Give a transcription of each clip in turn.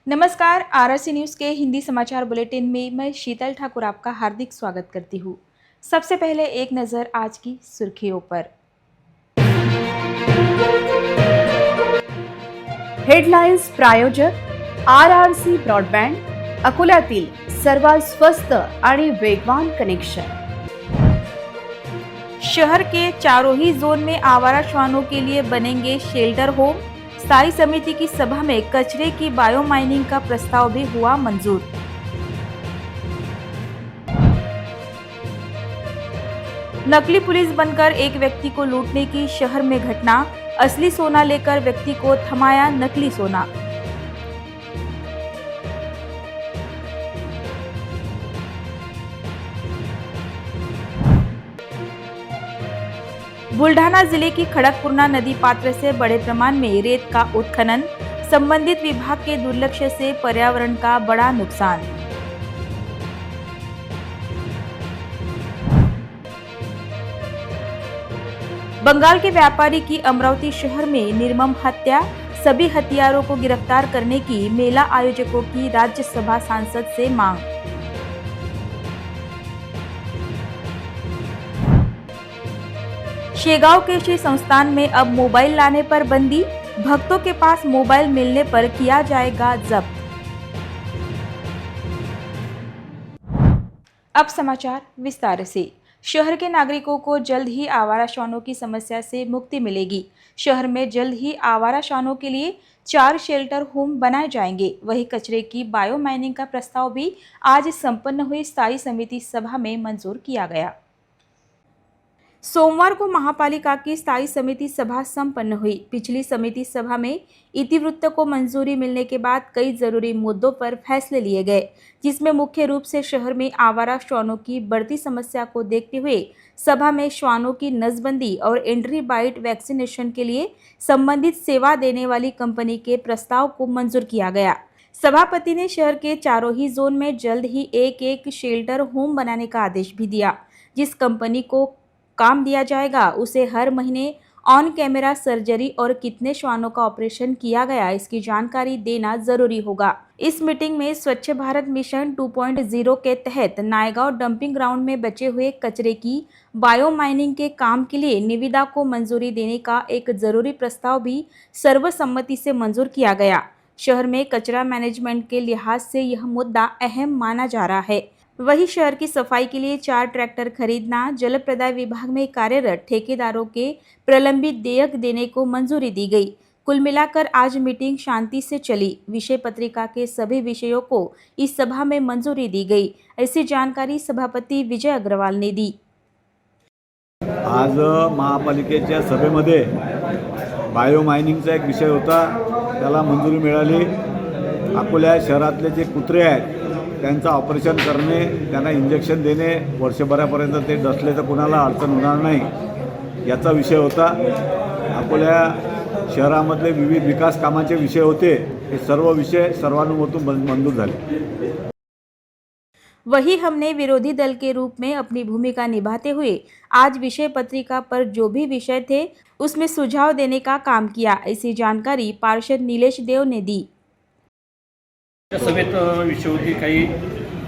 नमस्कार, RRC news के हिंदी समाचार बुलेटिन में मैं शीतल ठाकुर आपका हार्दिक स्वागत करती हूँ। सबसे पहले एक नज़र आज की सुर्खियों पर। हेडलाइन्स प्रायोजक आरआरसी ब्रॉडबँड, अकोल्यातील सर्वात स्वस्त आणि वेगवान कनेक्शन। शहर के चारों ही जोन में आवारा श्वानों के लिए बनेंगे शेल्टर होम। स्थायी समिति की सभा में कचरे की बायो माइनिंग का प्रस्ताव भी हुआ मंजूर। नकली पुलिस बनकर एक व्यक्ति को लूटने की शहर में घटना। असली सोना लेकर व्यक्ति को थमाया नकली सोना। बुल्ढाना जिले की खड़कपुरना नदी पात्र से बड़े प्रमाण में रेत का उत्खनन। संबंधित विभाग के दुर्लक्ष्य से पर्यावरण का बड़ा नुकसान। बंगाल के व्यापारी की अमरावती शहर में निर्मम हत्या। सभी हत्यारों को गिरफ्तार करने की मेला आयोजकों की राज्यसभा सांसद से मांग। शेगांव के श्री संस्थान में अब मोबाइल लाने पर बंदी। भक्तों के पास मोबाइल मिलने पर किया जाएगा जब्त। अब समाचार विस्तार से। शहर के नागरिकों को जल्द ही आवारा श्वानों की समस्या से मुक्ति मिलेगी। शहर में जल्द ही आवारा श्वानों के लिए 4 शेल्टर होम बनाए जाएंगे। वहीं कचरे की बायो माइनिंग का प्रस्ताव भी आज संपन्न हुई स्थायी समिति सभा में मंजूर किया गया। सोमवार को महापालिका की स्थायी समिति सभा संपन्न हुई। पिछली समिति सभा में इतिवृत्त को मंजूरी मिलने के बाद कई जरूरी मुद्दों पर फैसले लिए गए, जिसमें मुख्य रूप से शहर में आवारा श्वानों की बढ़ती समस्या को देखते हुए सभा में श्वानों की नसबंदी और एंट्रीबाइट वैक्सीनेशन के लिए संबंधित सेवा देने वाली कंपनी के प्रस्ताव को मंजूर किया गया। सभापति ने शहर के चारों ही जोन में जल्द ही एक शेल्टर होम बनाने का आदेश भी दिया। जिस कंपनी को काम दिया जाएगा उसे हर महीने ऑन कैमरा सर्जरी और कितने श्वानों का ऑपरेशन किया गया इसकी जानकारी देना जरूरी होगा। इस मीटिंग में स्वच्छ भारत मिशन 2.0 के तहत नायगांव डंपिंग ग्राउंड में बचे हुए कचरे की बायो माइनिंग के काम के लिए निविदा को मंजूरी देने का एक जरूरी प्रस्ताव भी सर्वसम्मति से मंजूर किया गया। शहर में कचरा मैनेजमेंट के लिहाज से यह मुद्दा अहम माना जा रहा है। वही शहर की सफाई के लिए 4 ट्रैक्टर खरीदना, जल प्रदाय विभाग में कार्यरत ठेकेदारों के प्रलंबित देयक देने को मंजूरी दी गई। कुल मिलाकर आज मीटिंग शांति से चली। विषय पत्रिका के सभी विषयों को इस सभा में मंजूरी दी गई, ऐसी जानकारी सभापति विजय अग्रवाल ने दी। आज महापालिकेच्या सभेमध्ये बायो मायनिंगचा एक विषय होता, त्याला मंजुरी मिळाली। अकोला शहरातले जे कुत्रे आहेत त्यांचं ऑपरेशन करणे, त्यांना इंजेक्शन देणे, वर्षभरापर्यंत ते डसले तर कुणाला अडचण होणार नाही याचा विषय होता। अकोला शहरामधले विविध विकास कामाचे विषय होते, हे सर्व विषय सर्वानुमते मंजूर झाले। वही हमने विरोधी दल के रूप में अपनी भूमिका निभाते हुए आज विषय पत्रिका पर जो भी विषय थे उसमें सुझाव देने का काम किया, ऐसी जानकारी पार्षद नीलेश देव ने दी। सभेत विषय होती, काही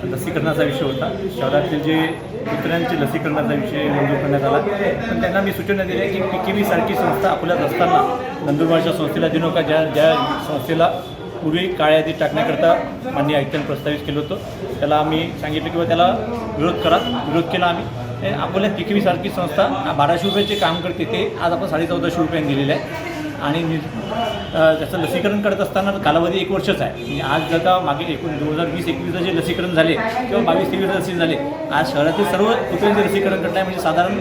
लसीकरणाचा विषय होता। शहरातील जे कुत्र्यांचे लसीकरणाचा विषय मंजूर करण्यात आला, पण त्यांना मी सूचना दिली की PKV सारखी संस्था अकोल्यात असताना नंदुरबारच्या संस्थेला देऊ नका, ज्या संस्थेला पूर्वी काळ्या यादीत टाकण्याकरता माननीय आयुक्तांनी प्रस्तावित केलं होतं, त्याला आम्ही सांगितलं की त्याला विरोध करा। विरोध केला आम्ही। अकोल्यात PKV सारखी संस्था 1200 रुपयाचे काम करते, ते आज आपण 1450 रुपयांनी दिलेलं आहे आणि त्याचं लसीकरण करत असताना कालावधी 1 वर्षच आहे। म्हणजे आज जर का मागे 2020-21 जे लसीकरण झाले किंवा 22-23 लसीकरण झाले, आज शहरातील सर्व कुत्र्यांचे लसीकरण करत आहे। म्हणजे साधारण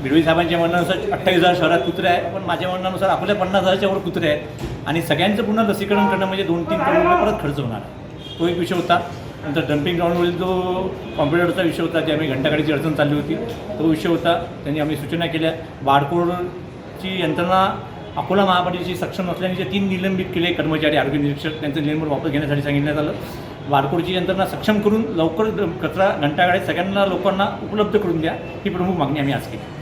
बिडवी साहेबांच्या म्हणण्यानुसार 28,000 शहरात कुत्रे आहे, पण माझ्या म्हणण्यानुसार आपल्या 50,000च्या वर कुत्रे आहेत आणि सगळ्यांचं पुन्हा लसीकरण करणं म्हणजे 2-3 करोड रुपये परत खर्च होणार आहे। तो एक विषय होता। नंतर डम्पिंग ग्राउंडवरील जो कॉम्प्युटरचा विषय होता, ज्यामुळे घंटागाडीची अडचण चालली होती, तो विषय होता। त्यांनी आम्ही सूचना केल्या। बारकोडची यंत्रणा अकोला महापालिकेची सक्षम नसल्याने जे 3 निलंबित केले कर्मचारी, आरोग्य निरीक्षक, त्यांचं निलंबन वापस घेण्यासाठी सांगितण्यात आलं। बारकोडची यंत्रणा सक्षम करून लवकर कचरा घंटागाडीत सगळ्यांना लोकांना उपलब्ध करून द्या, ही प्रमुख मागणी आम्ही आज केली।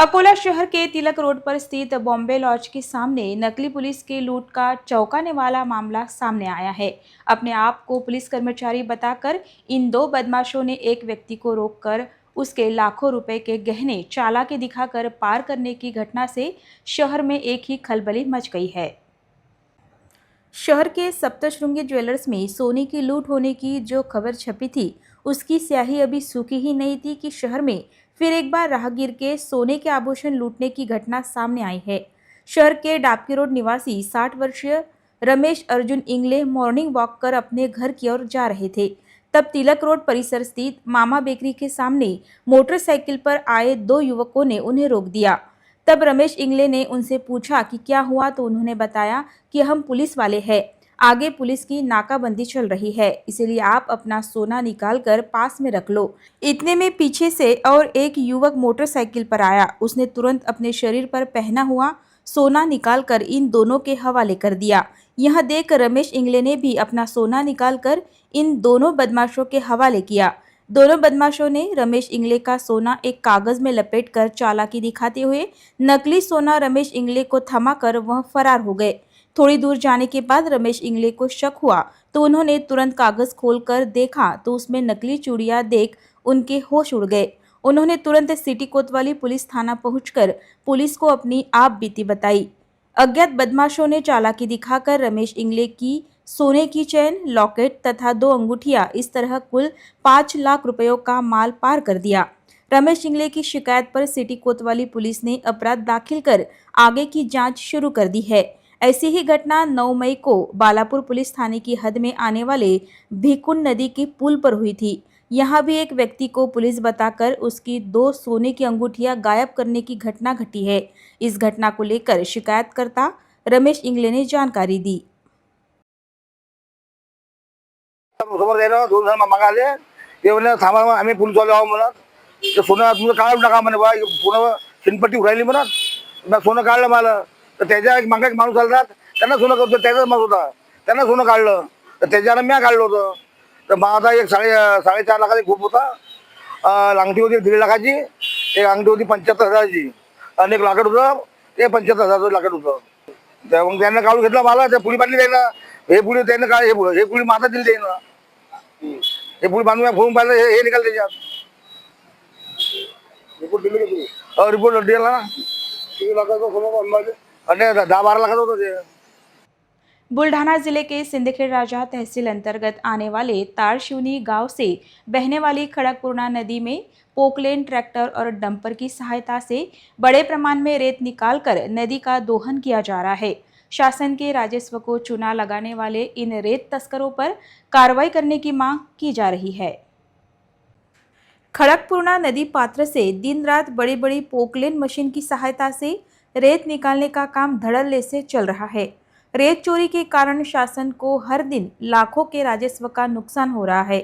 अकोला शहर के तिलक रोड पर स्थित बॉम्बे लॉज के सामने नकली पुलिस के लूट का चौंकाने वाला मामला सामने आया है। अपने आप को पुलिस कर्मचारी बताकर इन दो बदमाशों ने एक व्यक्ति को रोककर उसके लाखों रुपए के गहने चालाकी दिखाकर पार करने की घटना से शहर में एक ही खलबली मच गई है। शहर के सप्तशृंगी ज्वेलर्स में सोने की लूट होने की जो खबर छपी थी, उसकी स्याही अभी सूखी ही नहीं थी कि शहर में फिर एक बार राहगीर के सोने के आभूषण लूटने की घटना सामने आई है। शहर के डाबकी रोड निवासी 60 वर्षीय रमेश अर्जुन इंगले मॉर्निंग वॉक कर अपने घर की ओर जा रहे थे। तब तिलक रोड परिसर स्थित मामा बेकरी के सामने मोटरसाइकिल पर आए दो युवकों ने उन्हें रोक दिया। तब रमेश इंगले ने उनसे पूछा कि क्या हुआ, तो उन्होंने बताया कि हम पुलिस वाले हैं, आगे पुलिस की नाकाबंदी चल रही है, इसलिए आप अपना सोना निकाल कर पास में रख लो। इतने में पीछे से और एक युवक मोटरसाइकिल पर आया। उसने तुरंत अपने शरीर पर पहना हुआ सोना निकालकर इन दोनों के हवाले कर दिया। यह देख रमेश इंगले ने भी अपना सोना निकालकर इन दोनों बदमाशों के हवाले किया। दोनों बदमाशों ने रमेश इंगले का सोना एक कागज में लपेटकर चालाकी दिखाते हुए नकली सोना रमेश इंगले को थमाकर वह फरार हो गए। थोड़ी दूर जाने के बाद रमेश इंगले को शक हुआ तो उन्होंने तुरंत कागज खोलकर देखा तो उसमें नकली चूड़ियां देख उनके होश उड़ गए। उन्होंने तुरंत सिटी कोतवाली पुलिस थाना पहुंचकर पुलिस को अपनी आप बीती बताई। अज्ञात बदमाशों ने चालाकी दिखाकर रमेश इंगले की सोने की चेन, लॉकेट तथा 2 अंगूठियां, इस तरह कुल 5 लाख रुपयों का माल पार कर दिया। रमेश इंगले की शिकायत पर सिटी कोतवाली पुलिस ने अपराध दाखिल कर आगे की जांच शुरू कर दी है। ऐसी ही घटना 9 मई को बालापुर पुलिस थाने की हद में आने वाले भिकुंड नदी के पुल पर हुई थी। यहाँ भी एक व्यक्ति को पुलिस बताकर उसकी 2 सोने की अंगूठियां गायब करने की घटना घटी है। इस घटना को लेकर शिकायतकर्ता रमेश इंगले ने जानकारी दी। समोर गेलो 2 जण मागे आले, ते म्हणे थांबा आम्ही पोलिसवाले आहो म्हणत, ते सोनं तुमचं काढून टाका म्हणे बा, पुन्हा शिनपट्टी उडाली म्हणत, मग सोनं काढलं मला. तर त्याच्या एक मागे एक माणूस आला, त्यांना सोनं करतो, त्याचाच माणूस होता, त्यांना सोनं काढलं, तर त्याच्यानं मी काढलं होतं. तर माझा एक 4.5 लाखाचा खूप होता, अंगठी होती 1.5 लाखाची, एक अंगठी होती 75,000ची, आणि एक लाकड होतं ते 75,000चं लाकड होतं. तर मग त्यांना काढून घेतलं मला, त्या पुली बांधली द्यायला, हे पुली त्यांना काढ, हे पुली माता दिली द्यायला, हे पुली बांधून फोन पाहिलं, हे निघाल त्याच्यात रिपोर्ट दिली. रिपोर्ट दिला ना, 3 लाखाचा सोनं आणि 10-12 लाखाचं होतं ते. बुल्ढाना जिले के सिंदखेड़ राजा तहसील अंतर्गत आने वाले तारशिवनी गांव से बहने वाली खड़गपुरना नदी में पोकलेन ट्रैक्टर और डंपर की सहायता से बड़े प्रमाण में रेत निकालकर नदी का दोहन किया जा रहा है। शासन के राजस्व को चूना लगाने वाले इन रेत तस्करों पर कार्रवाई करने की मांग की जा रही है। खड़गपुरना नदी पात्र से दिन रात बड़ी बड़ी पोकलेन मशीन की सहायता से रेत निकालने का काम धड़ल्ले से चल रहा है। रेत चोरी के कारण शासन को हर दिन लाखों के राजस्व का नुकसान हो रहा है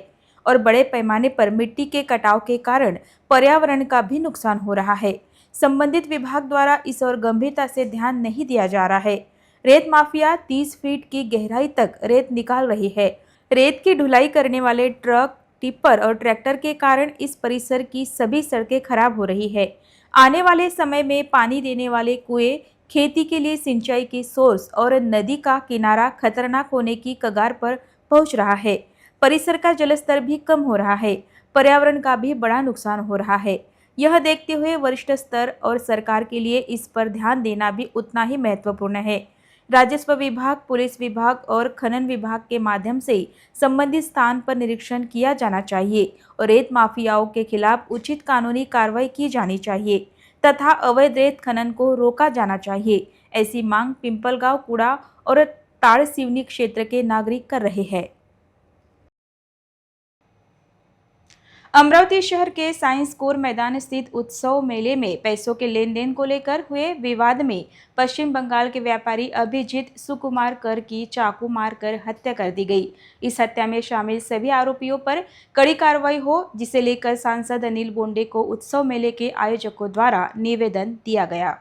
और बड़े पैमाने पर मिट्टी के कटाव के कारण पर्यावरण का भी नुकसान हो रहा है। संबंधित विभाग द्वारा इस ओर गंभीरता से ध्यान नहीं दिया जा रहा है। रेत माफिया 30 फीट की गहराई तक रेत निकाल रही है। रेत की ढुलाई करने वाले ट्रक, टिप्पर और ट्रैक्टर के कारण इस परिसर की सभी सड़कें खराब हो रही है। आने वाले समय में पानी देने वाले कुएं, खेती के लिए सिंचाई की सोर्स और नदी का किनारा खतरनाक होने की कगार पर पहुंच रहा है। परिसर का जलस्तर भी कम हो रहा है, पर्यावरण का भी बड़ा नुकसान हो रहा है। यह देखते हुए वरिष्ठ स्तर और सरकार के लिए इस पर ध्यान देना भी उतना ही महत्वपूर्ण है। राजस्व विभाग, पुलिस विभाग और खनन विभाग के माध्यम से संबंधित स्थान पर निरीक्षण किया जाना चाहिए और रेत माफियाओं के खिलाफ उचित कानूनी कार्रवाई की जानी चाहिए तथा अवैध रेत खनन को रोका जाना चाहिए। ऐसी मांग पिंपलगांव, कुड़ा और ताड़सिवनी क्षेत्र के नागरिक कर रहे हैं। अमरावती शहर के साइंस कोर मैदान स्थित उत्सव मेले में पैसों के लेन देन को लेकर हुए विवाद में पश्चिम बंगाल के व्यापारी अभिजीत सुकुमार कर की चाकू मारकर हत्या कर दी गई। इस हत्या में शामिल सभी आरोपियों पर कड़ी कार्रवाई हो, जिसे लेकर सांसद अनिल बोंडे को उत्सव मेले के आयोजकों द्वारा निवेदन दिया गया।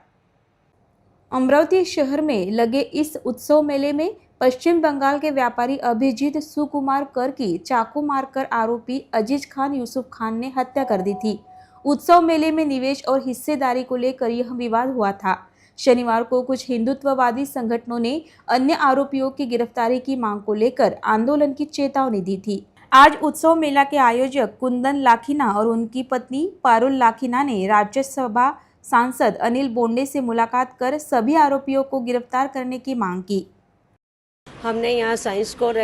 अमरावती शहर में लगे इस उत्सव मेले में पश्चिम बंगाल के व्यापारी अभिजीत सुकुमार कर की चाकू मारकर आरोपी अजीज खान यूसुफ खान ने हत्या कर दी थी। उत्सव मेले में निवेश और हिस्सेदारी को लेकर यह विवाद हुआ था। शनिवार को कुछ हिंदुत्ववादी संगठनों ने अन्य आरोपियों की गिरफ्तारी की मांग को लेकर आंदोलन की चेतावनी दी थी। आज उत्सव मेला के आयोजक कुंदन लाखीना और उनकी पत्नी पारुल लाखीना ने राज्यसभा सांसद अनिल बोंडे से मुलाकात कर सभी आरोपियों को गिरफ्तार करने की मांग की। हमने यहाँ साइंस कोर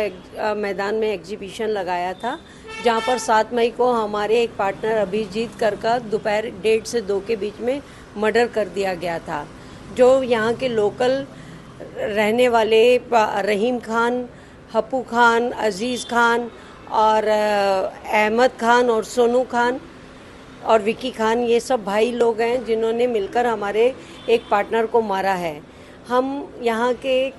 मैदान में एग्जीबिशन लगाया था, जहाँ पर 7 मई को हमारे एक पार्टनर अभिजीत कर का दोपहर 1:30 से 2 के बीच में मर्डर कर दिया गया था। जो यहाँ के लोकल रहने वाले रहीम खान, हप्पू खान, अजीज़ खान और अहमद खान और सोनू खान और विकी खान, ये सब भाई लोग हैं जिन्होंने मिलकर हमारे एक पार्टनर को मारा है। हम यहाँ के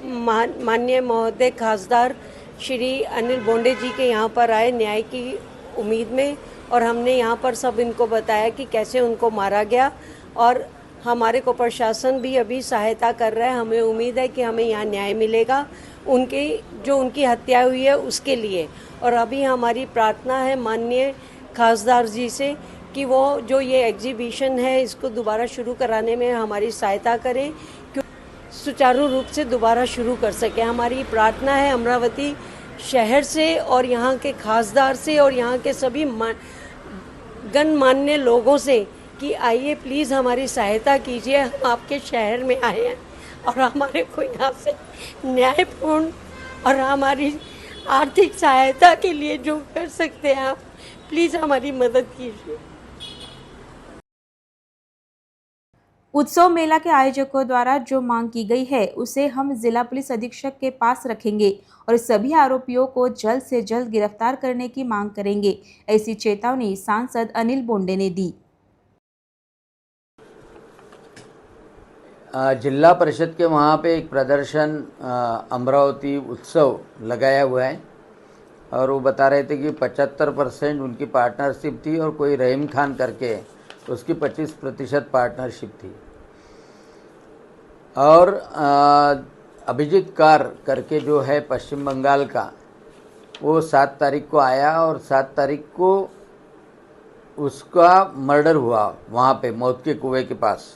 माननीय महोदय खासदार श्री अनिल बोंडे जी के यहाँ पर आए न्याय की उम्मीद में, और हमने यहाँ पर सब इनको बताया कि कैसे उनको मारा गया, और हमारे को प्रशासन भी अभी सहायता कर रहा है। हमें उम्मीद है कि हमें यहाँ न्याय मिलेगा उनकी हत्या हुई है उसके लिए। और अभी हमारी प्रार्थना है माननीय खासदार जी से कि वो जो ये एग्जीबिशन है इसको दोबारा शुरू कराने में हमारी सहायता करें, सुचारू रूप से दोबारा शुरू कर सके। हमारी प्रार्थना है अमरावती शहर से और यहाँ के खासदार से और यहाँ के सभी गणमान्य लोगों से कि आइए प्लीज़ हमारी सहायता कीजिए। हम आपके शहर में आए हैं और हमारे को यहाँ से न्यायपूर्ण और हमारी आर्थिक सहायता के लिए जो कर सकते हैं आप प्लीज़ हमारी मदद कीजिए। उत्सव मेला के आयोजकों द्वारा जो मांग की गई है उसे हम जिला पुलिस अधीक्षक के पास रखेंगे और सभी आरोपियों को जल्द से जल्द गिरफ्तार करने की मांग करेंगे, ऐसी चेतावनी सांसद अनिल बोंडे ने दी। जिला परिषद के वहाँ पे एक प्रदर्शन अमरावती उत्सव लगाया हुआ है और वो बता रहे थे कि 75% उनकी पार्टनरशिप थी और कोई रहीम खान करके उसकी 25% पार्टनरशिप थी। और अभिजीत कार करके जो है पश्चिम बंगाल का, वो 7 तारीख को आया और 7 तारीख को उसका मर्डर हुआ वहाँ पे मौत के कुएं के पास।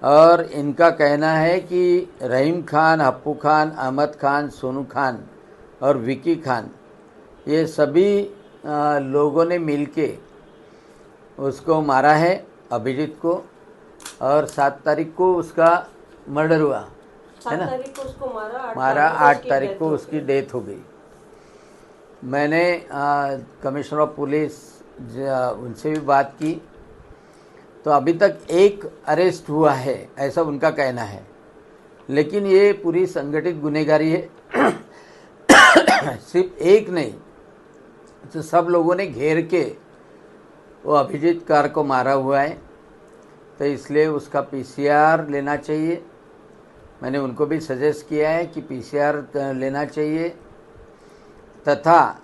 और इनका कहना है कि रहीम खान, हप्पू खान, अहमद खान, सोनू खान और विकी खान, ये सभी लोगों ने मिलके उसको मारा है अभिजीत को, और 7 तारीख को उसका मर्डर हुआ है ना, 7 तारीख को उसको मारा 8 तारीख को उसकी डेथ हो गई। मैंने कमिश्नर ऑफ पुलिस उनसे भी बात की तो अभी तक एक अरेस्ट हुआ है ऐसा उनका कहना है, लेकिन ये पूरी संगठित गुनहगारी है। सिर्फ एक नहीं तो सब लोगों ने घेर के वो अभिजीत कार को मारा हुआ है, तो इसलिए उसका पीसीआर लेना चाहिए। मैंने उनको भी सजेस्ट किया है कि पीसीआर लेना चाहिए, तथा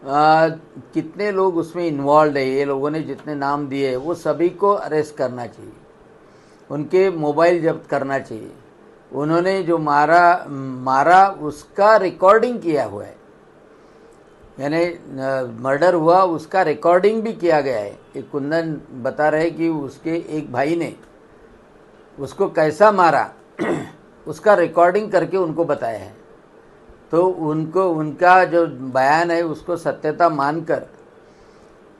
कितने लोग उसमें इन्वॉल्व है, ये लोगों ने जितने नाम दिए वो सभी को अरेस्ट करना चाहिए, उनके मोबाइल जब्त करना चाहिए। उन्होंने जो मारा उसका रिकॉर्डिंग किया हुआ है, यानी मर्डर हुआ उसका रिकॉर्डिंग भी किया गया है। एक कुंदन बता रहे कि उसके एक भाई ने उसको कैसा मारा उसका रिकॉर्डिंग करके उनको बताया है। तो उनको उनका जो बयान है उसको सत्यता मानकर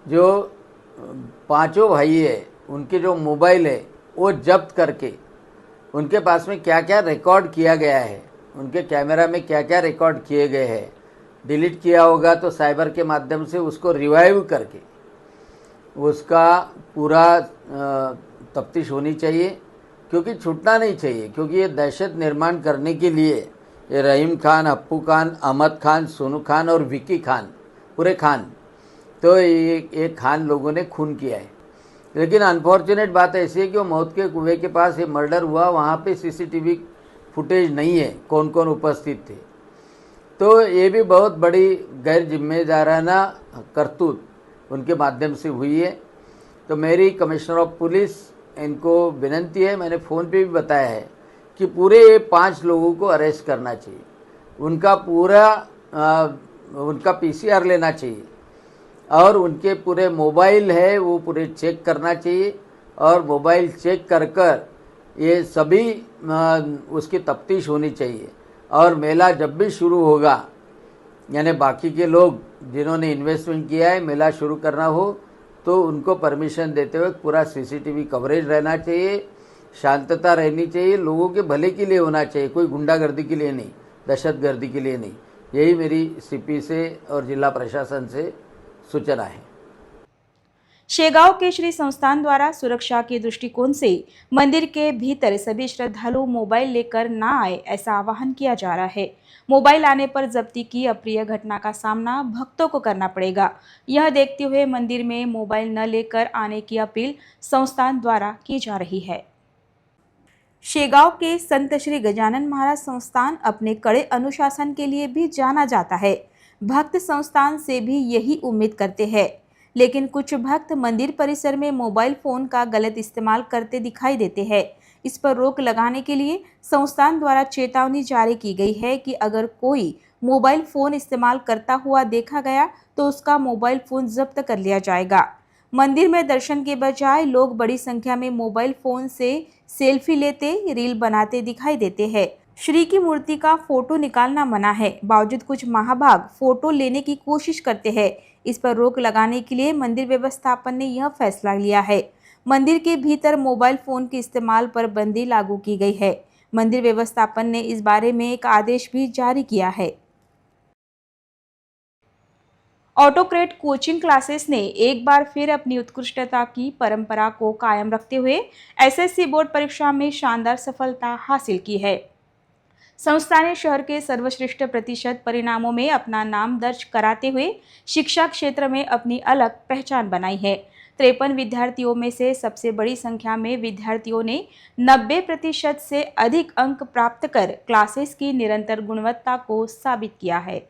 जो 5 भाई है उनके जो मोबाइल है वो जब्त करके उनके पास में क्या क्या रिकॉर्ड किया गया है, उनके कैमरा में क्या क्या रिकॉर्ड किए गए हैं, डिलीट किया होगा तो साइबर के माध्यम से उसको रिवाइव करके उसका पूरा तफ्तीश होनी चाहिए, क्योंकि छूटना नहीं चाहिए। क्योंकि ये दहशत निर्माण करने के लिए ये रहीम खान, हप्पू खान, अहमद खान, सोनू खान और विकी खान, पूरे खान, तो ये खान लोगों ने खून किया है। लेकिन अनफॉर्चुनेट बात ऐसी है कि वो मौत के कुएं के पास ये मर्डर हुआ, वहाँ पे सीसीटीवी फुटेज नहीं है कौन कौन उपस्थित थे। तो ये भी बहुत बड़ी गैर जिम्मेदाराना करतूत उनके माध्यम से हुई है। तो मेरी कमिश्नर ऑफ पुलिस इनको विनंती है, मैंने फ़ोन पे भी बताया है कि पूरे 5 लोगों को अरेस्ट करना चाहिए, उनका पूरा उनका पीसीआर लेना चाहिए और उनके पूरे मोबाइल है वो पूरे चेक करना चाहिए और मोबाइल चेक कर कर ये सभी उसकी तफ्तीश होनी चाहिए। और मेला जब भी शुरू होगा, यानी बाकी के लोग जिन्होंने इन्वेस्टमेंट किया है मेला शुरू करना हो तो उनको परमिशन देते हुए पूरा सीसीटीवी कवरेज रहना चाहिए, शांतता रहनी चाहिए, लोगों के भले के लिए होना चाहिए, कोई गुंडागर्दी के लिए नहीं, दहशतगर्दी के लिए नहीं। यही मेरी सीपी से और जिला प्रशासन से सूचना है। शेगांव के श्री संस्थान द्वारा सुरक्षा के दृष्टिकोण से मंदिर के भीतर सभी श्रद्धालु मोबाइल लेकर न आए, ऐसा आह्वान किया जा रहा है। मोबाइल आने पर जब्ती की अप्रिय घटना का सामना भक्तों को करना पड़ेगा। यह देखते हुए मंदिर में मोबाइल न लेकर आने की अपील संस्थान द्वारा की जा रही है। शेगांव के संत श्री गजानन महाराज संस्थान अपने कड़े अनुशासन के लिए भी जाना जाता है। भक्त संस्थान से भी यही उम्मीद करते हैं, लेकिन कुछ भक्त मंदिर परिसर में मोबाइल फ़ोन का गलत इस्तेमाल करते दिखाई देते हैं। इस पर रोक लगाने के लिए संस्थान द्वारा चेतावनी जारी की गई है कि अगर कोई मोबाइल फ़ोन इस्तेमाल करता हुआ देखा गया तो उसका मोबाइल फ़ोन जब्त कर लिया जाएगा। मंदिर में दर्शन के बजाय लोग बड़ी संख्या में मोबाइल फ़ोन से सेल्फी लेते, रील बनाते दिखाई देते हैं। श्री की मूर्ति का फोटो निकालना मना है, बावजूद कुछ महाभाग फोटो लेने की कोशिश करते हैं। इस पर रोक लगाने के लिए मंदिर व्यवस्थापन ने यह फैसला लिया है। मंदिर के भीतर मोबाइल फ़ोन के इस्तेमाल पर बंदी लागू की गई है। मंदिर व्यवस्थापन ने इस बारे में एक आदेश भी जारी किया है। ऑटोक्रेट कोचिंग क्लासेस ने एक बार फिर अपनी उत्कृष्टता की परंपरा को कायम रखते हुए एसएससी बोर्ड परीक्षा में शानदार सफलता हासिल की है। संस्था ने शहर के सर्वश्रेष्ठ प्रतिशत परिणामों में अपना नाम दर्ज कराते हुए शिक्षा क्षेत्र में अपनी अलग पहचान बनाई है। 53 विद्यार्थियों में से सबसे बड़ी संख्या में विद्यार्थियों ने 90% से अधिक अंक प्राप्त कर क्लासेस की निरंतर गुणवत्ता को साबित किया है।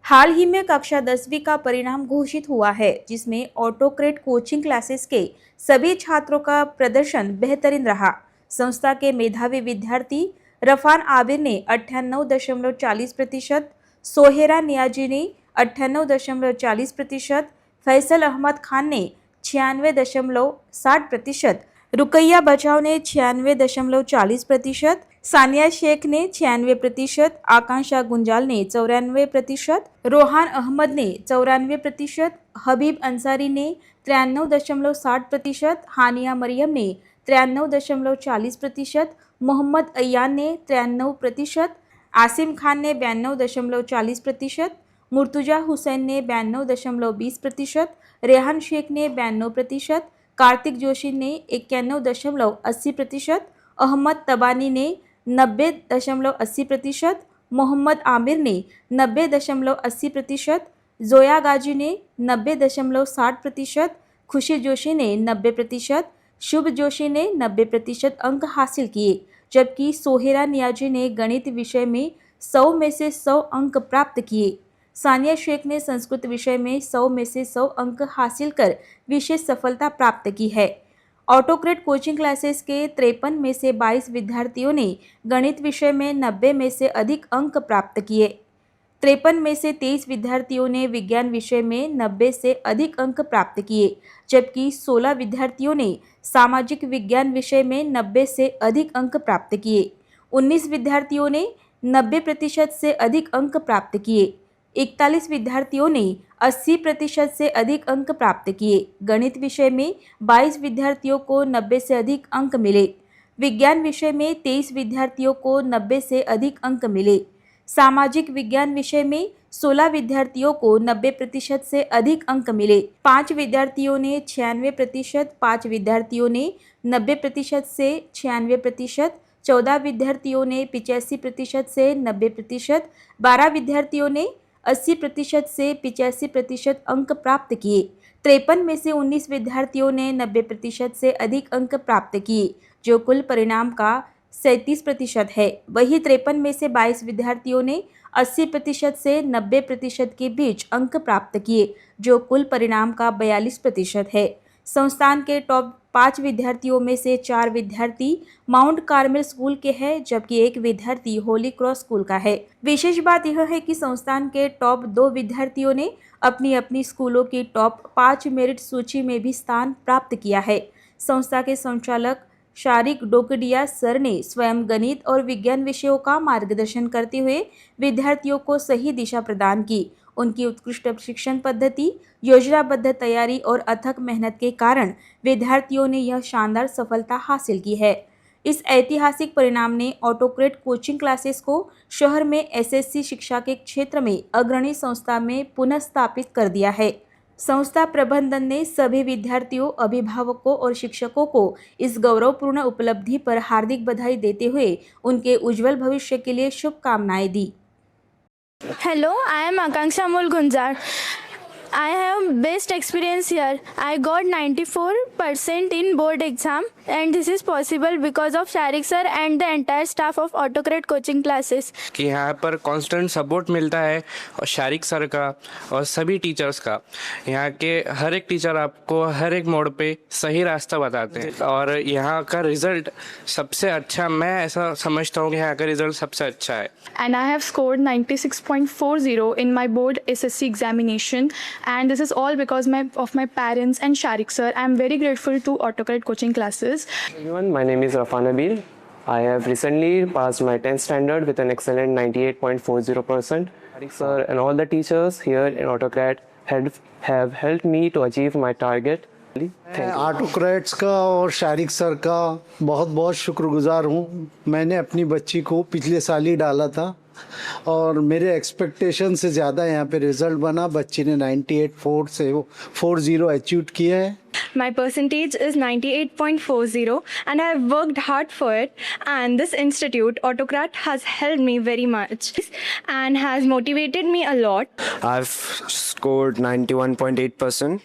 हाल ही में कक्षा 10वीं का परिणाम घोषित हुआ है, जिसमें ऑटोक्रेट कोचिंग क्लासेस के सभी छात्रों का प्रदर्शन बेहतरीन रहा। संस्था के मेधावी विद्यार्थी रफान आबिर ने 98.40%, सोहेरा नियाजी ने 98.40%, फैसल अहमद खान ने 96.60%, रुकैया बचाव ने 96.40%, सानिया शेख ने 96%, आकांक्षा गुंजाल ने 94%, रोहान अहमद ने 94%, हबीब अंसारी ने 93.60%, हानिया मरियम ने 93.40%, मोहम्मद अय्यान ने 93%, आसिम खान ने 92.40%, मुर्तुजा हुसैन ने 92.20%, रेहान शेख ने 92%, कार्तिक जोशी ने 91.80%, अहमद तबानी ने 90.80%, मोहम्मद आमिर ने 90.80%, जोया गाजी ने 90.60%, खुशी जोशी ने 90%, शुभ जोशी ने 90% अंक हासिल किए, जबकि सोहेरा नियाजी ने गणित विषय में 100 में से 100 अंक प्राप्त किए। सानिया शेख ने संस्कृत विषय में 100 में से 100 अंक हासिल कर विशेष सफलता प्राप्त की है। ऑटोक्रेट कोचिंग क्लासेस के 53 में से 22 विद्यार्थियों ने गणित विषय में 90 में से अधिक अंक प्राप्त किए। 53 में से 23 विद्यार्थियों ने विज्ञान विषय में 90 से अधिक अंक प्राप्त किए, जबकि 16 विद्यार्थियों ने सामाजिक विज्ञान विषय में 90 से अधिक अंक प्राप्त किए। 19 विद्यार्थियों ने 90% से अधिक अंक प्राप्त किए। 41 विद्यार्थियों ने 80% से अधिक अंक प्राप्त किए। गणित विषय में 22 विद्यार्थियों को 90 से अधिक अंक मिले। विज्ञान विषय में 23 विद्यार्थियों को 90 से अधिक अंक मिले। सामाजिक विज्ञान विषय में 16 विद्यार्थियों को 90% से अधिक अंक मिले। 5 विद्यार्थियों ने 96%, 5 विद्यार्थियों ने 90% से 96%, 14 विद्यार्थियों ने 85% से 90%, 12 विद्यार्थियों ने 80% से 85% अंक प्राप्त किए। 53 में से 19 विद्यार्थियों ने 90% से अधिक अंक प्राप्त किए, जो कुल परिणाम का 37% है। वहीं 53 में से 22 विद्यार्थियों ने 80% से 90% के बीच अंक प्राप्त किए, जो कुल परिणाम का 42% है। संस्थान के टॉप 5 विद्यार्थियों में से 4 विद्यार्थी माउंट कार्मेल स्कूल के हैं, जबकि एक विद्यार्थी होली क्रॉस स्कूल का है। विशेष बात यह है कि संस्थान के टॉप 2 विद्यार्थियों ने अपनी अपनी स्कूलों की टॉप 5 मेरिट सूची में भी स्थान प्राप्त किया है। संस्था के संचालक शारिक डोकडिया सर ने स्वयं गणित और विज्ञान विषयों का मार्गदर्शन करते हुए विद्यार्थियों को सही दिशा प्रदान की। उनकी उत्कृष्ट शिक्षण पद्धति, योजनाबद्ध तैयारी और अथक मेहनत के कारण विद्यार्थियों ने यह शानदार सफलता हासिल की है। इस ऐतिहासिक परिणाम ने ऑटोक्रेट कोचिंग क्लासेस को शहर में एसएससी शिक्षा के क्षेत्र में अग्रणी संस्था में पुनः स्थापित कर दिया है। संस्था प्रबंधन ने सभी विद्यार्थियों, अभिभावकों और शिक्षकों को इस गौरवपूर्ण उपलब्धि पर हार्दिक बधाई देते हुए उनके उज्जवल भविष्य के लिए शुभकामनाएं दी। Hello, I am Akanksha Amol Gunjar. I have best experience here. I got 94% in board exam, and this is possible because of Sharik sir and the entire staff of Autocrat coaching classes. कि यहाँ पर constant support मिलता है और Shariq sir का और सभी teachers का। यहाँ के हर एक टीचर आपको हर एक मोड़ पे सही रास्ता बताते हैं और यहाँ का रिजल्ट सबसे अच्छा, मैं ऐसा समझता हूँ कि यहाँ का रिजल्ट सबसे अच्छा है। And I have scored 96.40 in my board SSC examination, and this is all because of my parents and Sharik sir. I am very grateful to Autocrat coaching classes. Everyone, my name is Rafan Nabil. I have recently passed my 10th standard with an excellent 98.40%. Sharik sir and all the teachers here in Autocrat have helped me to achieve my target. मैं autocrats का और Shariq sir का बहुत बहुत शुक्रगुजार हूँ। मैंने अपनी बच्ची को पिछले साल ही डाला था और मेरे एक्सपेक्टेशन से ज़्यादा यहाँ पे रिजल्ट बना। बच्ची ने 98.40 अचीव किया है। My percentage is 98.40 and I have worked hard for it, and this institute, Autocrat, has helped me very much and has motivated me a lot. I've scored 91.8%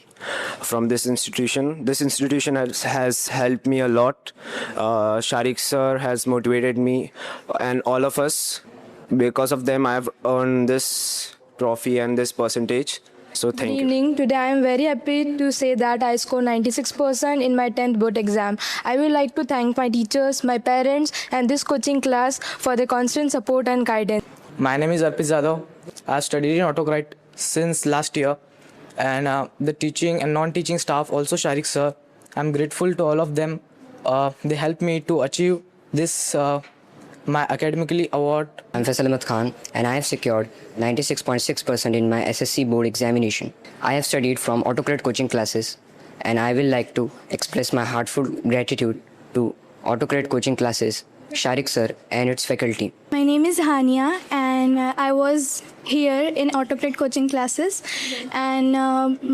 from this institution. This institution has helped me a lot. Sharik sir has motivated me and all of us. Because of them, I have earned this trophy and this percentage. So thank you. Good evening. Today I am very happy to say that I scored 96% in my 10th board exam. I would like to thank my teachers, my parents, and this coaching class for their constant support and guidance. My name is Arpit Zadav. I studied in Autocrat since last year, and the teaching and non-teaching staff, also Sharik sir, I'm grateful to all of them. They helped me to achieve this my academically award. I'm Faisal Ahmed Khan, and I have secured 96.6% in my SSC board examination. I have studied from Autocrat coaching classes, and I will like to express my heartfelt gratitude to Autocrat coaching classes, Sharik sir and its faculty. My name is Hania, and I was here in Autocrat coaching classes, and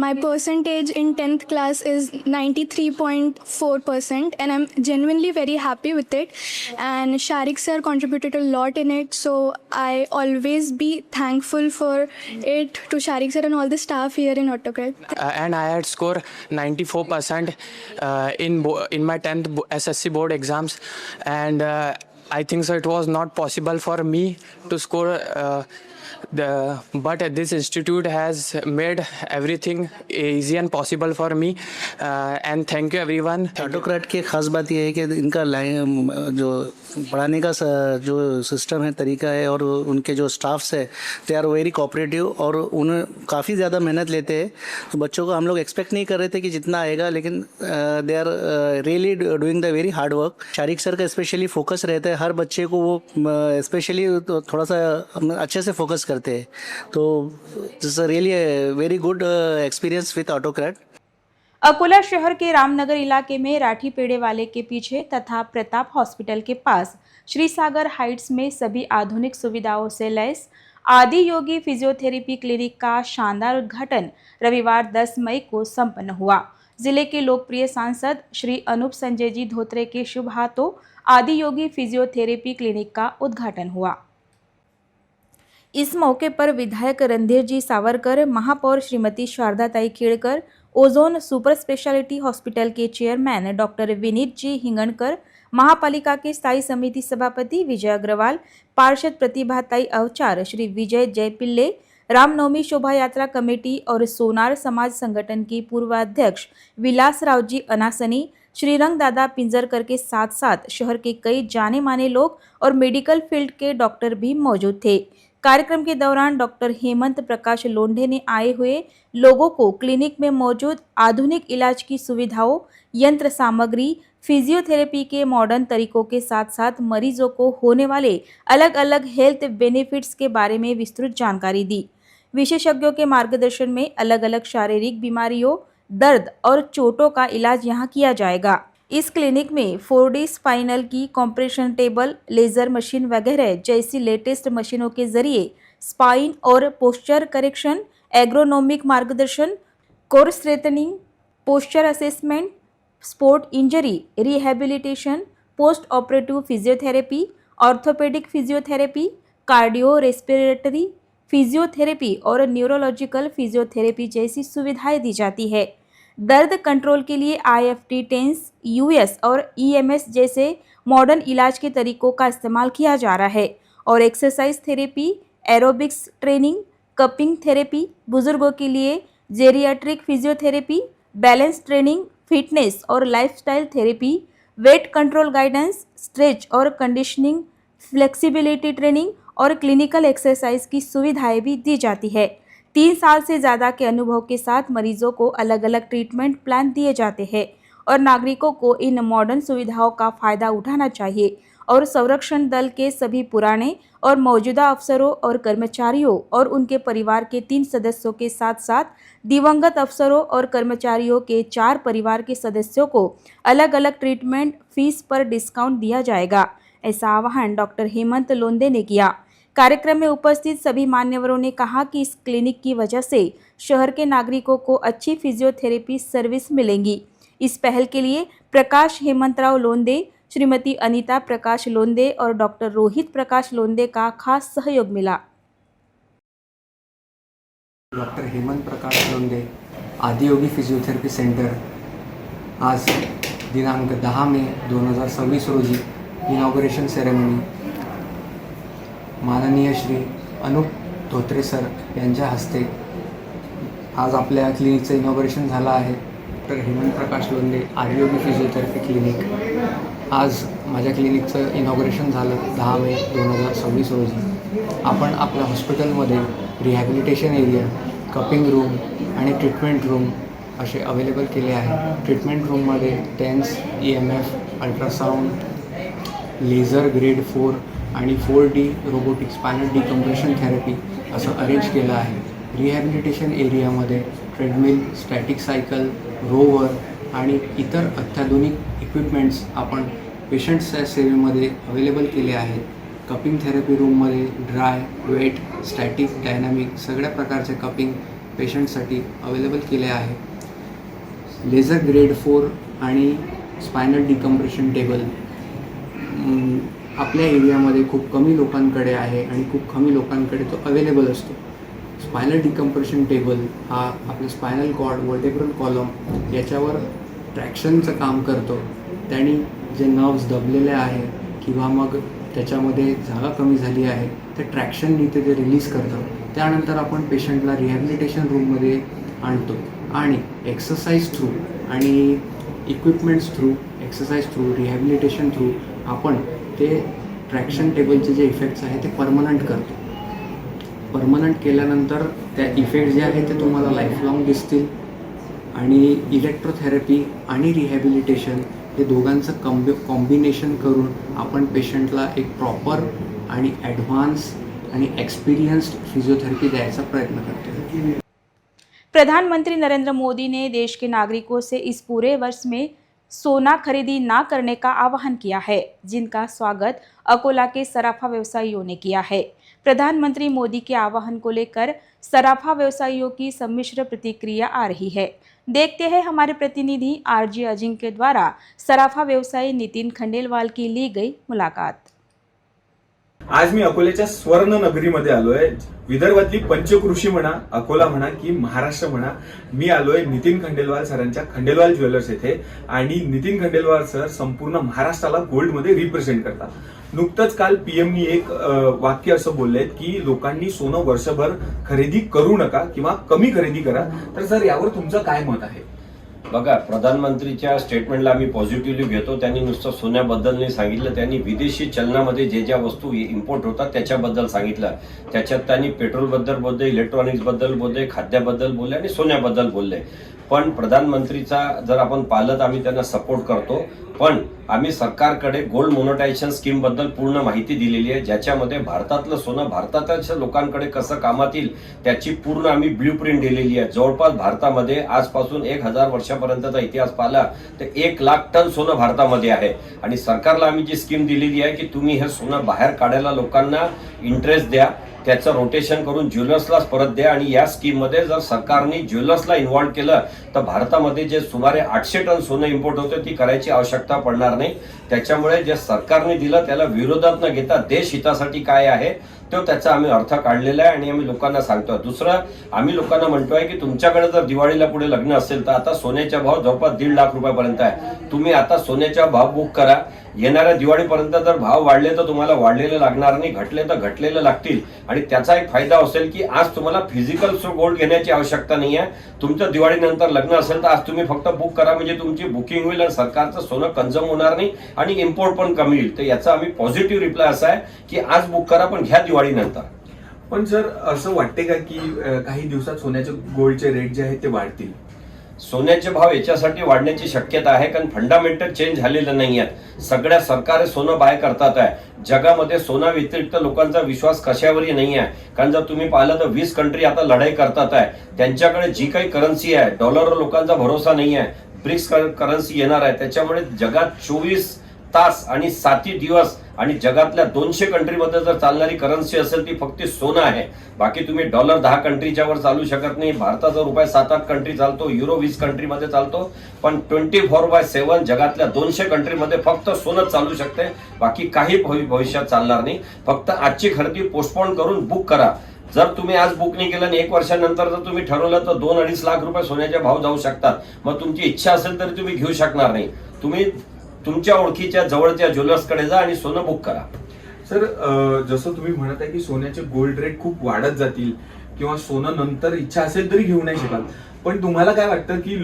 my percentage in 10th class is 93.4%, and I'm genuinely very happy with it, and Sharik sir contributed a lot in it, so I always be thankful for it to Sharik sir and all the staff here in Autocrat. And I had scored 94% in my 10th SSC board exams, and I think so it was not possible for me to score but this institute has made everything easy and possible for me, and thank you everyone. Autocrat की खास बात यह है कि इनका जो पढ़ाने का जो सिस्टम है, तरीका है, और उनके जो स्टाफ्स है, दे आर वेरी कोऑपरेटिव और उन्हें काफ़ी ज़्यादा मेहनत लेते हैं। तो बच्चों को हम लोग एक्सपेक्ट नहीं कर रहे थे कि जितना आएगा, लेकिन they are really doing the very hard work. Shariq sir का स्पेशली फोकस रहता है हर बच्चे को, वो स्पेशली थोड़ा सा अच्छे से फोकस करते हैं। तो this really very good experience with autocrat. Akola शहर के रामनगर इलाके में राठी पेड़े वाले के पीछे तथा प्रताप हॉस्पिटल के पास श्री सागर हाइट्स में सभी आधुनिक सुविधाओं से लैस आदि योगी फिजियोथेरेपी क्लिनिक का शानदार उद्घाटन रविवार 10 मई को संपन्न हुआ। जिले के लोकप्रिय सांसद श्री अनूप संजय जी धोत्रे के शुभ हाथों आदि योगी फिजियोथेरेपी क्लिनिक का उद्घाटन हुआ। इस मौके पर विधायक रणधीर जी सावरकर, महापौर Shrimati Shardatai Khedkar, Ozone super speciality hospital के चेयरमैन डॉक्टर विनीत जी हिंगणकर, महापालिका के स्थायी समिति सभापति विजय अग्रवाल, पार्षद प्रतिभाताई अवचार, श्री विजय जयपिल्ले, रामनवमी शोभा यात्रा कमेटी और सोनार समाज संगठन की पूर्व अध्यक्ष विलासरावजी अनासनी, श्रीरंग दादा पिंजरकर के साथ साथ शहर के कई जाने माने लोग और मेडिकल फील्ड के डॉक्टर भी मौजूद थे। कार्यक्रम के दौरान डॉक्टर हेमंत प्रकाश लोंढे ने आए हुए लोगों को क्लिनिक में मौजूद आधुनिक इलाज की सुविधाओं, यंत्र सामग्री, फिजियोथेरेपी के मॉडर्न तरीकों के साथ साथ मरीजों को होने वाले अलग अलग हेल्थ बेनिफिट्स के बारे में विस्तृत जानकारी दी। विशेषज्ञों के मार्गदर्शन में अलग अलग शारीरिक बीमारियों, दर्द और चोटों का इलाज यहाँ किया जाएगा। इस क्लिनिक में 4D स्पाइनल की कॉम्प्रेशन टेबल, लेजर मशीन वगैरह जैसी लेटेस्ट मशीनों के जरिए स्पाइन और पोस्चर करेक्शन, एग्रोनॉमिक मार्गदर्शन, core strengthening, posture assessment, sport injury rehabilitation, post operative physiotherapy, orthopaedic physiotherapy, cardio respiratory physiotherapy और न्यूरोलॉजिकल फिजियोथेरेपी जैसी सुविधाएं दी जाती है। दर्द कंट्रोल के लिए IFT टेंस, US और EMS जैसे मॉडर्न इलाज के तरीकों का इस्तेमाल किया जा रहा है और exercise therapy, aerobics training, cupping therapy, बुजुर्गों के लिए geriatric physiotherapy, balance training, fitness और lifestyle therapy, weight control guidance, stretch और कंडीशनिंग, फ्लेक्सिबिलिटी ट्रेनिंग और क्लिनिकल एक्सरसाइज की सुविधाएं भी दी जाती है। 3 साल से ज़्यादा के अनुभव के साथ मरीजों को अलग अलग ट्रीटमेंट प्लान दिए जाते हैं और नागरिकों को इन मॉडर्न सुविधाओं का फ़ायदा उठाना चाहिए और संरक्षण दल के सभी पुराने और मौजूदा अफसरों और कर्मचारियों और उनके परिवार के 3 सदस्यों के साथ साथ दिवंगत अफसरों और कर्मचारियों के 4 परिवार के सदस्यों को अलग अलग ट्रीटमेंट फीस पर डिस्काउंट दिया जाएगा। ऐसा आह्वान डॉक्टर हेमंत लोंढे ने किया। कार्यक्रम में उपस्थित सभी मान्यवरों ने कहा कि इस क्लिनिक की वजह से शहर के नागरिकों को अच्छी फिजियोथेरेपी सर्विस मिलेंगी। इस पहल के लिए प्रकाश हेमंतराव लोंढे, श्रीमती अनीता प्रकाश लोंढे और डॉक्टर रोहित प्रकाश लोंढे का खास सहयोग मिला। डॉक्टर हेमंत प्रकाश लोंढे आदियोगी फिजियोथेरपी सेंटर आज दिनांक 10 मे 2026 रोजी इनॉग्रेशन सेरेमनी माननीय श्री अनुप धोत्रे सर यांच्या हस्ते आज आपल्या क्लिनिकचं इनॉग्रेशन झालं आहे। डॉक्टर हेमंत प्रकाश लोंढे आदियोगी फिजियोथेरपी क्लिनिक आज माझ्या क्लिनिकचं इनॉग्रेशन झालं 10 मे 2026 रोजी। आपण आपल्या हॉस्पिटलमध्ये रिहॅबिलिटेशन एरिया, कपिंग रूम आणि ट्रीटमेंट रूम असे अवेलेबल केले आहे। ट्रीटमेंट रूममध्ये TENS, EMF, ultrasound, laser grade 4 आणि 4D robotic spinal decompression therapy असं अरेंज केलं आहे। रिहॅबिलिटेशन एरियामध्ये ट्रेडमिल, स्टॅटिक सायकल, रोवर आणि इतर अत्याधुनिक इक्विपमेंट्स आपण पेशंट्सच्या सेवेमध्ये अवेलेबल केले आहेत। कपिंग थेरपी रूममध्ये ड्राय, वेट, स्टॅटिक, डायनामिक सगळ्या प्रकारचे कपिंग पेशंटसाठी अवेलेबल केले आहे। लेझर ग्रेड 4 आणि स्पायनल डिकम्प्रेशन टेबल आपल्या एरियामध्ये खूप कमी लोकांकडे आहे आणि खूप कमी लोकांकडे तो अवेलेबल असतो। स्पायनल डिकम्प्रेशन टेबल हा आपलं स्पायनल कॉर्ड, वर्टेब्रल कॉलम याच्यावर ट्रॅक्शनचं काम करतो। त्यांनी जे नर्व्स दबलेले आहे किंवा मग त्याच्यामध्ये जागा कमी झाली आहे ते ट्रॅक्शननी ते रिलीज करतं। त्यानंतर आपण पेशंटला रिहॅबिलिटेशन रूममध्ये आणतो आणि एक्सरसाइज थ्रू आणि equipments through, exercise through, rehabilitation through आपण ते ट्रॅक्शन टेबलचे जे इफेक्ट्स आहे ते परमनंट करतो। परमनंट केल्यानंतर त्या इफेक्ट जे आहे ते तुम्हाला लाईफ लाँग दिसतील आणि इलेक्ट्रोथेरपी आणि रिहॅबिलिटेशन हे दोघांचं कॉम्बिनेशन करून आपण पेशंटला एक प्रॉपर आणि ॲडव्हान्स आणि एक्सपिरियन्स्ड फिजियोथेरेपी द्यायचा प्रयत्न करतो। प्रधानमंत्री नरेंद्र मोदी ने देश के नागरिकों से इस पूरे वर्ष में सोना खरीदी ना करने का आह्वान किया है, जिनका स्वागत अकोला के सराफा व्यवसायियों ने किया है। प्रधानमंत्री मोदी के आह्वान को लेकर सराफा व्यवसायियों की सम्मिश्र प्रतिक्रिया आ रही है। देखते हैं हमारे प्रतिनिधि RJ अजिंक्य द्वारा सराफा व्यवसायी नितीन खंडेलवाल की ली गई मुलाकात। आज मी अकोल्याच्या स्वर्ण नगरीमध्ये आलोय। विदर्भातली पंचकृषी म्हणा, अकोला म्हणा की महाराष्ट्र म्हणा, मी आलोय नितीन खंडेलवाल सरांच्या खंडेलवाल ज्वेलर्स येथे आणि नितीन खंडेलवाल सर संपूर्ण महाराष्ट्राला गोल्ड मध्ये रिप्रेझेंट करतात। नुकतंच काल पीएमनी एक वाक्य असं बोललेत की लोकांनी सोनं वर्षभर खरेदी करू नका किंवा कमी खरेदी करा. तर सर यावर तुमचं काय मत आहे? बघा, प्रधानमंत्रीच्या स्टेटमेंटला आम्ही पॉझिटिव्हली घेतो. त्यांनी नुसतं सोन्याबद्दल नाही सांगितलं, त्यांनी विदेशी चलनामध्ये ज्या वस्तू इम्पोर्ट होतात त्याच्याबद्दल सांगितलं. त्याच्यात त्यांनी पेट्रोलबद्दल बोलले, इलेक्ट्रॉनिक्सबद्दल बोलले, खाद्याबद्दल बोलले आणि सोन्याबद्दल बोलले. पण प्रधानमंत्रीचा जर आपण पाहिलं तर आम्ही त्यांना सपोर्ट करतो. पण आम्ही सरकारकडे गोल्ड मोनेटायझेशन स्कीम बद्दल पूर्ण माहिती दिलेली आहे, ज्याच्यामध्ये भारतातलं सोनं भारताच्या लोकांकडे कसं कामात येईल त्याची पूर्ण आम्ही ब्ल्यूप्रिंट दिलेली आहे. जवळपास भारतामध्ये आजपासून 1000 वर्षापर्यंतचा इतिहास पाहिला तर 1 लाख टन सोनं भारतामध्ये आहे. आणि सरकारला आम्ही जी स्कीम दिलेली आहे की तुम्ही हे सोनं बाहेर काढायला लोकांना इंटरेस्ट द्या, त्याचं रोटेशन करून ज्वेलर्सलाच परत द्या. आणि या स्कीममध्ये जर सरकारने ज्वेलर्सला इन्व्हॉल्व केलं तर भारतामध्ये जे सुमारे 800 टन सोनं इम्पोर्ट होतं ती करायची आवश्यकता पडणार नाही. त्याच्यामुळे जे सरकारने दिलं त्याला विरोधात न घेता देश हितासाठी काय आहे तो त्याचा आम्ही अर्थ काढलेला आहे आणि आम्ही लोकांना सांगतोय. दुसरं, आम्ही लोकांना म्हणतोय की तुमच्याकडे जर दिवाळीला पुढे लग्न असेल तर आता सोन्याचा भाव जवळपास 1.5 लाख रुपयापर्यंत आहे. तुम्ही आता सोन्याचा भाव बुक करा. येणाऱ्या दिवाळीपर्यंत जर भाव वाढले तर तुम्हाला वाढलेले लागणार नाही, घटले तर घटलेले लागतील. आणि त्याचा एक फायदा असेल की आज तुम्हाला फिजिकल गोल्ड घेण्याची आवश्यकता नाही आहे. तुमचं दिवाळीनंतर लग्न असेल तर आज तुम्ही फक्त बुक करा, म्हणजे तुमची बुकिंग होईल आणि सरकारचं सोनं कंझ्युम होणार नाही आणि इम्पोर्ट पण कमी होईल. तर याचा आम्ही पॉझिटिव्ह रिप्लाय असा आहे की आज बुक करा पण घ्या दिवाळीनंतर. पण सर असं वाटते का की काही दिवसात सोन्याचे गोल्डचे रेट जे आहेत ते वाढतील? सोन्याचे भाव याच्यासाठी वाढण्याची शक्यता आहे कारण फंडामेंटल चेंज झालेलं नाही आहेत. सगळ्या सरकारे सोनं बाय करतात आहे. जगामध्ये सोना व्यतिरिक्त लोकांचा विश्वास कशावरही नाही आहे. कारण जर तुम्ही पाहिलं तर 20 कंट्री आता लढाई करतात आहे. त्यांच्याकडे जी काही करन्सी आहे, डॉलरवर लोकांचा भरोसा नाही आहे. ब्रिक्स करन्सी येणार आहे. त्याच्यामुळे जगात 24 तास आणि 7 दिवस आणि जगातल्या 200 कंट्रीमध्ये जर चालणारी करन्सी असेल ती फक्त सोनं आहे. बाकी तुम्ही डॉलर 10 कंट्रीच्या वर चालू शकत नाही. भारताचा रुपये 7-8 कंट्री चालतो, युरो 20 कंट्रीमध्ये चालतो. पण 24/7 जगातल्या 200 कंट्रीमध्ये फक्त सोनच चालू शकते. बाकी काही भविष्यात चालणार नाही. फक्त आजची खरेदी पोस्टपोन करून बुक करा. जर तुम्ही आज बुक नाही केलं आणि 1 वर्षानंतर जर तुम्ही ठरवलं तर 2-2.5 लाख रुपये सोन्याचे भाव जाऊ शकतात. मग तुमची इच्छा असेल तरी तुम्ही घेऊ शकणार नाही. तुम्ही तुमच्या ओळखीच्या जवळच्या ज्वेलर्सकडे जा आणि सोनं बुक करा. सर जसं तुम्ही म्हणत आहे की सोन्याचे गोल्ड रेट खूप वाढत जातील किंवा सोनं नंतर इच्छा असेल तरी घेऊ नाही शकाल, पण तुम्हाला काय वाटतं की